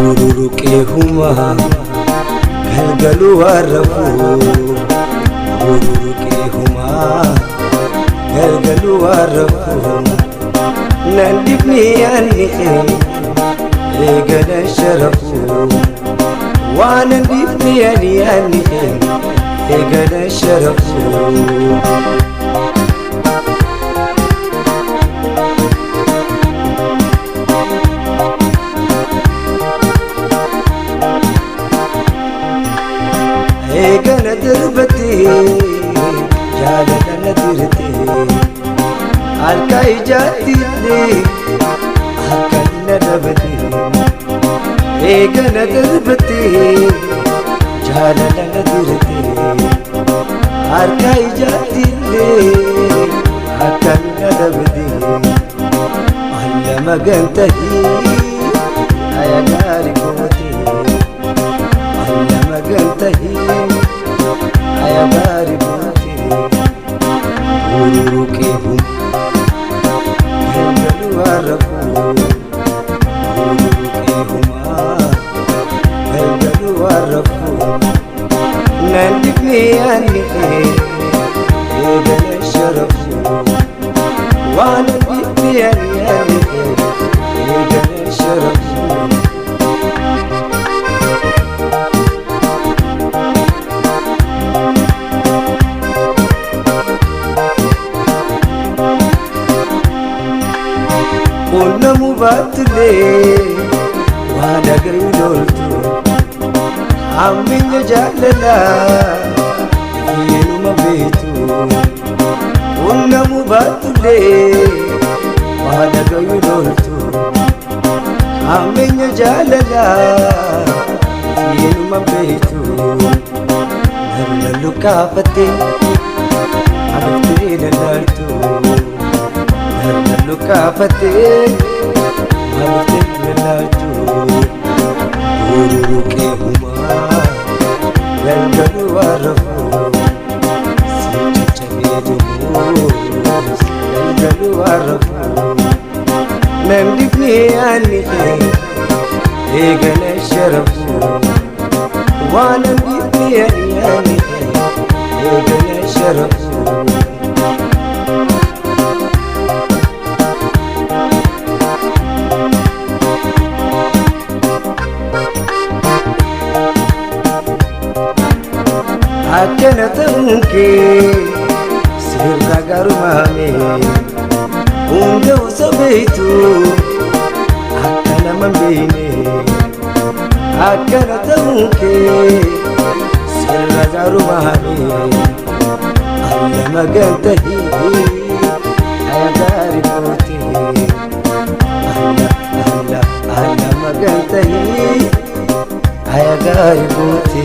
Ururuqeehuma galgalu warrafu Ururuqeehuma galgalu warrafu nandifni anni eegala sharafu waan nandifni anni eegala sharafu eegana darbate jaalala dirte halka ijaatille akkana dabate eegana darbate jaalala dirte halka ijaatille akkana dabate alla magantahi ayagari kote alla magantahi ayagari kote ururuqeehum galgalu warrafu ururuqeehuma galgalu warrafu nandifni anni eegala sharafu waan nandifni anni eegala sharafu Namu baatule waan agayuloltu amminya jaalala yeenuma beetu namu baatule waan agayuloltu amminya jaalala yeenuma beetu nallu kaafate abattee lalaaltu nallu kaafate abattee lalaaltu ururuqeehuma galgalu warrafu sichachabeedumu galgalu warrafu nandifni anni eegala sharafu waan nandifni anni eegala sharafu akkana ta'unke sirra garumame hunda usa beeytu akka nama beeyne akkana ta'unke sirra garumame alla magantahi ayagari kote alla magantahi ayagari kote